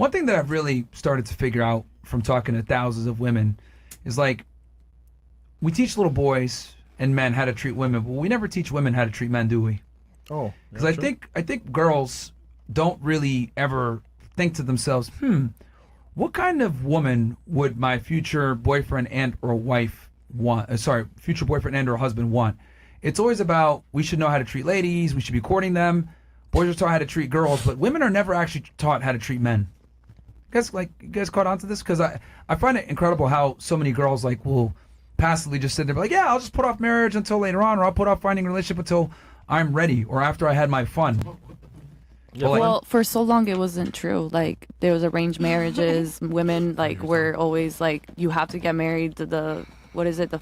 One thing that I've really started to figure out from talking to thousands of women is like, we teach little boys and men how to treat women, but we never teach women how to treat men, do we? Oh, Because I think girls don't really ever think to themselves, what kind of woman would my future boyfriend and or wife want? Future boyfriend and or husband want? It's always about, we should know how to treat ladies, we should be courting them. Boys are taught how to treat girls, but women are never actually taught how to treat men. You guys caught on to this? Because I find it incredible how so many girls like will passively just sit there like, yeah, I'll just put off marriage until later on, or I'll put off finding a relationship until I'm ready or after I had my fun. Well, for so long it wasn't true. Like, there was arranged marriages. Women were always like, you have to get married to the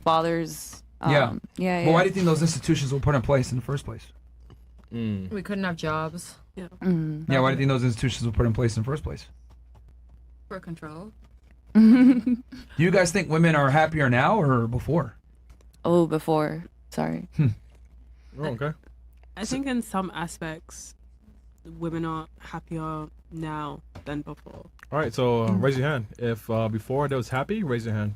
father's. Yeah. But why do you think those institutions were put in place in the first place? We couldn't have jobs. Yeah. Yeah. Why do you think those institutions were put in place in the first place? For control. Do you guys think women are happier now or before? Oh, before. Sorry. Oh, okay. I think in some aspects, women are happier now than before. All right, so raise your hand. If before they was happy, raise your hand.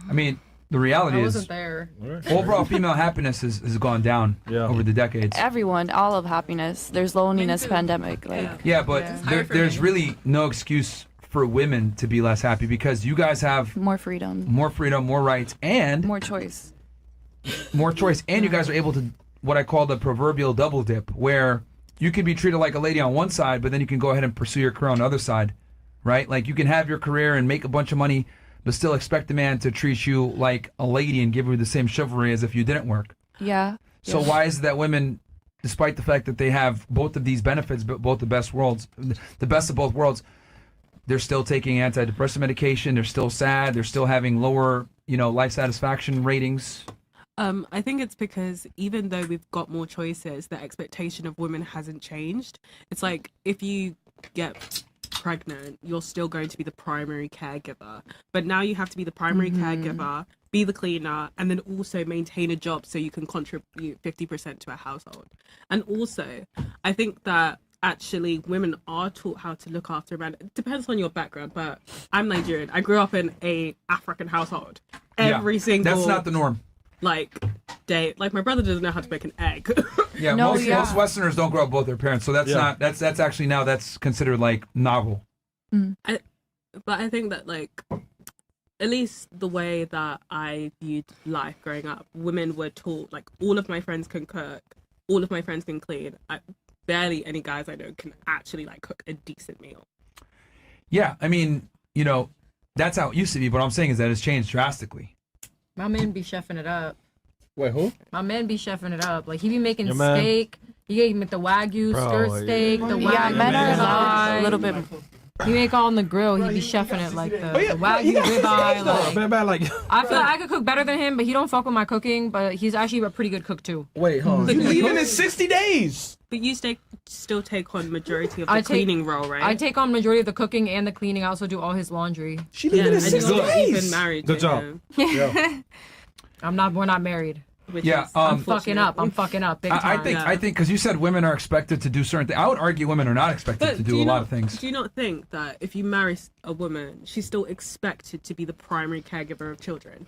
I mean, the reality I is wasn't there. overall female happiness has gone down over the decades. Everyone, all of happiness. There's loneliness, pandemic. Yeah, but there's really no excuse for women to be less happy because you guys have more freedom, more rights, and more choice. And you guys are able to what I call the proverbial double dip, where you can be treated like a lady on one side, but then you can go ahead and pursue your career on the other side, right? Like you can have your career and make a bunch of money, but still expect a man to treat you like a lady and give you the same chivalry as if you didn't work. Yeah. So why is it that women, despite the fact that they have both of these benefits, but both the best of both worlds, they're still taking antidepressant medication, they're still sad, they're still having lower, life satisfaction ratings? I think it's because even though we've got more choices, the expectation of women hasn't changed. It's like if you get pregnant, you're still going to be the primary caregiver. But now you have to be the primary caregiver, be the cleaner, and then also maintain a job so you can contribute 50% to a household. And also, I think that actually women are taught how to look after a man. It depends on your background, but I'm Nigerian. I grew up in a African household. Every single... That's not the norm. Day. My brother doesn't know how to make an egg. Yeah, most Westerners don't grow up with both their parents, so that's not that's actually now that's considered novel. But I think that at least the way that I viewed life growing up, women were taught all of my friends can cook, all of my friends can clean. Barely any guys I know can actually cook a decent meal. Yeah, I mean, that's how it used to be. But what I'm saying is that it's changed drastically. My man be chefing it up. Wait, who? My man be chefing it up. He be making steak. He can make the Wagyu stir steak. The Wagyu men are a little bit. He make all on the grill. He be chefing it the Wagyu ribeye. I feel like I could cook better than him, but he don't fuck with my cooking. But he's actually a pretty good cook too. Wait, hold on. You leaving in 60 days. But you still take on majority of the cleaning role, right? I take on majority of the cooking and the cleaning. I also do all his laundry. She leaving in 60 days. Even married. Good job. Yeah. We're not married. I'm fucking up. I'm fucking up big time. I think because you said women are expected to do certain things. I would argue women are not expected to do a lot of things. Do you not think that if you marry a woman, she's still expected to be the primary caregiver of children?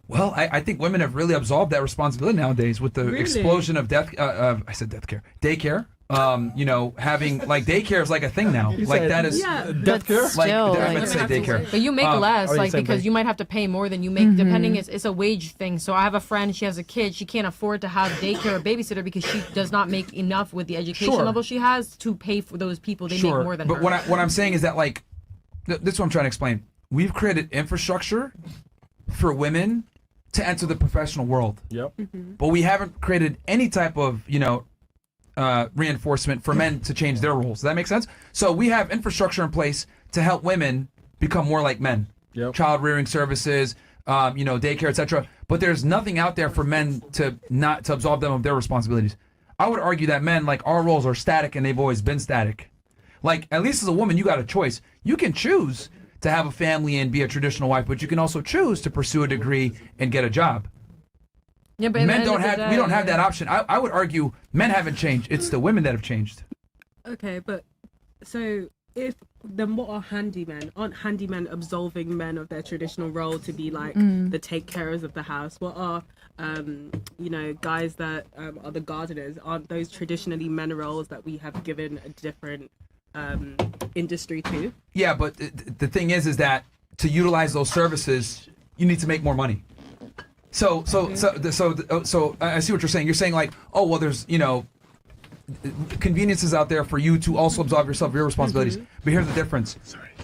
Well, I think women have really absorbed that responsibility nowadays with the explosion of daycare. Having daycare is a thing now. That is death care. I meant to say daycare. But you make less, because you might have to pay more than you make. Depending, it's a wage thing. So I have a friend. She has a kid. She can't afford to have daycare or babysitter because she does not make enough with the education level she has to pay for those people. They make more than her. But what I'm saying is that this is what I'm trying to explain. We've created infrastructure for women to enter the professional world. Yep. But we haven't created any type of reinforcement for men to change their roles. Does that make sense? So we have infrastructure in place to help women become more like men. Yep. Child rearing services, daycare, etc. But there's nothing out there for men to absolve them of their responsibilities. I would argue that men, our roles are static and they've always been static. At least as a woman, you got a choice. You can choose to have a family and be a traditional wife, but you can also choose to pursue a degree and get a job. Yeah, but we don't have that option. I would argue men haven't changed. It's the women that have changed. Okay, but so then what are handymen? Aren't handymen absolving men of their traditional role to be like the take carers of the house? What are guys that are the gardeners? Aren't those traditionally men roles that we have given a different industry to? Yeah, but the thing is that to utilize those services, you need to make more money. So I see what you're saying. You're saying like, oh well, there's conveniences out there for you to also absolve yourself of your responsibilities. But here's the difference.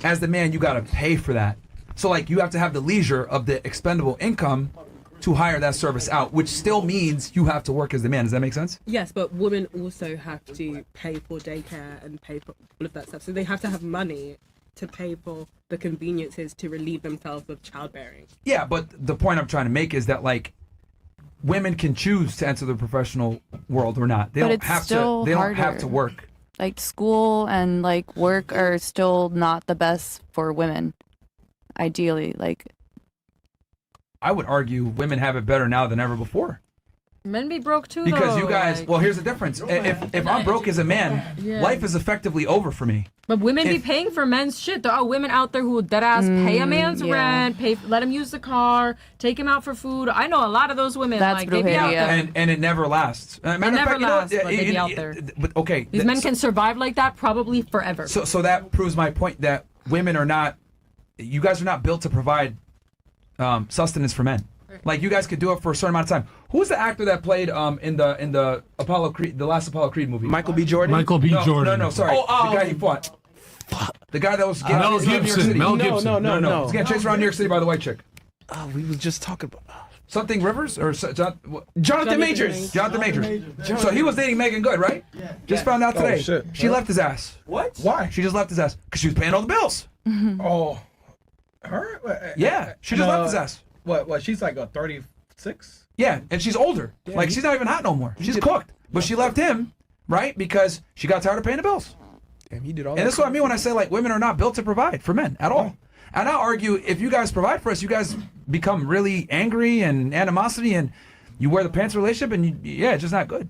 As the man, you got to pay for that. So like you have to have the leisure of the expendable income to hire that service out, which still means you have to work as the man. Does that make sense? Yes, but women also have to pay for daycare and pay for all of that stuff. So they have to have money to pay for the conveniences to relieve themselves of childbearing. Yeah, but the point I'm trying to make is that like women can choose to enter the professional world or not. They don't have to. They don't have to work. Like school and like work are still not the best for women. Ideally, like I would argue women have it better now than ever before. Men be broke too, because though, you guys. Well, here's the difference. If I'm broke as a man, life is effectively over for me. But women be paying for men's shit. There are women out there who dead ass pay a man's rent, let him use the car, take him out for food. I know a lot of those women. That's like they be out there. And it never lasts. It never lasts, but they be out there. But okay, these men can survive like that probably forever. So that proves my point that women are not. You guys are not built to provide sustenance for men. Like you guys could do it for a certain amount of time. Who was the actor that played in the Apollo Creed, the last Apollo Creed movie? Michael B. Jordan. Michael B. Jordan. No, sorry. The guy he fought. The guy that was getting Mel chased around New York Gibson. City. Mel Gibson. No. He's getting chased around New York City by the white chick. Oh, we was just talking about Something Rivers or Jonathan Majors. Jonathan Majors. So he was dating Megan Good, right? Yeah. Just found out today. Shit. She left his ass. What? Why? She just left his ass because she was paying all the bills. Oh, her? Yeah, she just left his ass. What? She's like a 36. Yeah, and she's older. Like she's not even hot no more. She's cooked. But she left him, right? Because she got tired of paying the bills. Damn, he did all. And that's what I mean when I say like women are not built to provide for men at all. And I argue if you guys provide for us, you guys become really angry and animosity, and you wear the pants relationship, and it's just not good.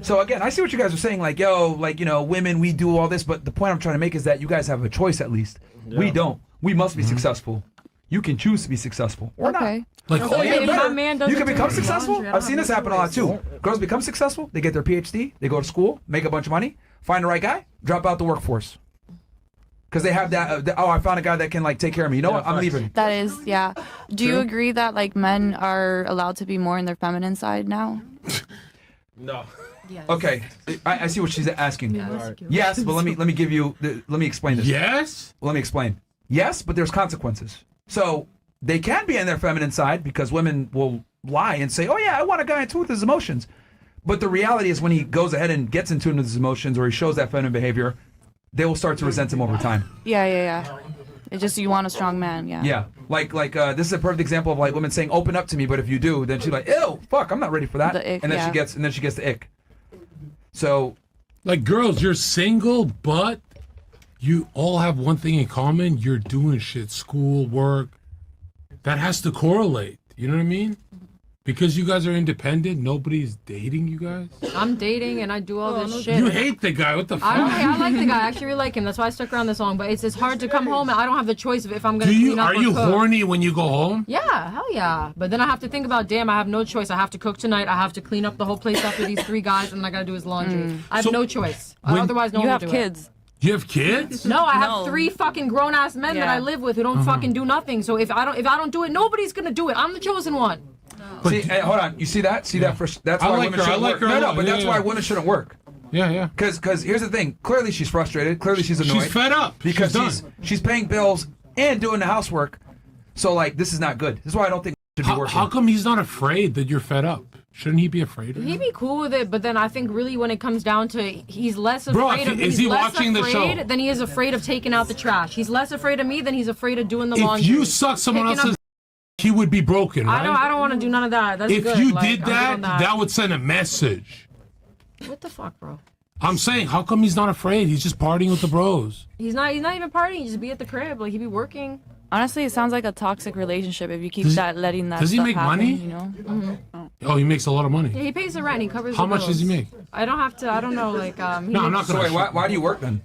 So again, I see what you guys are saying, like women, we do all this, but the point I'm trying to make is that you guys have a choice at least. Yeah. We don't. We must be successful. You can choose to be successful or not. Like, you can become successful. I've seen this happen a lot too. Girls become successful. They get their PhD. They go to school, make a bunch of money, find the right guy, drop out the workforce. Because they have that. I found a guy that can like take care of me. You know what? I'm leaving. That is, yeah. Do you agree that like men are allowed to be more in their feminine side now? No. Yes. Okay, I see what she's asking. Yes, but let me explain this. Yes. Let me explain. Yes, but there's consequences. So they can be in their feminine side because women will lie and say, "Oh yeah, I want a guy in tune with his emotions." But the reality is when he goes ahead and gets in tune with his emotions or he shows that feminine behavior, they will start to resent him over time. Yeah. It's just you want a strong man, yeah. Yeah, like this is a perfect example of like women saying, "Open up to me," but if you do, then she's like, "Ew, fuck, I'm not ready for that," Ick, and then she gets the ick. So, like girls, you're single, but you all have one thing in common: you're doing shit, school, work. That has to correlate. You know what I mean? Because you guys are independent, nobody's dating you guys. I'm dating and I do all this shit. You hate the guy. What the fuck? I like the guy. I actually really like him. That's why I stuck around this long. But it's hard to come home and I don't have the choice of if I'm gonna clean up or cook. Are you horny when you go home? Yeah, hell yeah. But then I have to think about, damn, I have no choice. I have to cook tonight. I have to clean up the whole place after these 3 guys, and I gotta do his laundry. I have no choice. Otherwise, no one will do it. You have kids. You have kids? No, I have 3 fucking grown ass men that I live with who don't fucking do nothing. So if I don't do it, nobody's gonna do it. I'm the chosen one. See, hey, hold on. You see that? That's why women shouldn't work. No, but that's why women shouldn't work. Yeah. Because here's the thing. Clearly she's frustrated. Clearly she's annoyed. She's fed up. Because she's paying bills and doing the housework. So like this is not good. This is why I don't think should be working. How come he's not afraid that you're fed up? Shouldn't he be afraid of you? He'd be cool with it, but then I think really when it comes down to he's less afraid of is he watching the show? Than he is afraid of taking out the trash. He's less afraid of me than he's afraid of doing the laundry. If you suck someone else's he would be broken, right? I don't want to do none of that. That's if good. you like, did that would send a message. What the fuck, bro? I'm saying, how come he's not afraid? He's just partying with the bros. He's not even partying. He just be at the crib. Like, he be working. Honestly, it sounds like a toxic relationship if you keep letting that Does he stuff make happen, money? You know? Mm-hmm. Oh, he makes a lot of money. Yeah, he pays the rent. He covers How the much bills. does he make? I don't know. Like, No, I'm not going to. Why do you work then?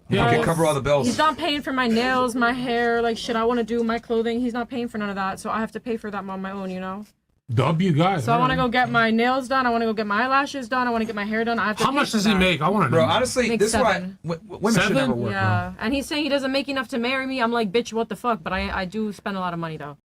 You Yeah. can cover all the bills. He's not paying for my nails, my hair, like shit I want to do, my clothing. He's not paying for none of that, so I have to pay for that on my own, you know. W guy. So I want to go get my nails done. I want to go get my eyelashes done. I want to get my hair done. I have to. How pay much for does he that. make? I want to know. Bro, honestly, Make this is why 7. women should 7? never work. Yeah, and he's saying he doesn't make enough to marry me. I'm like, bitch, what the fuck? But I do spend a lot of money though.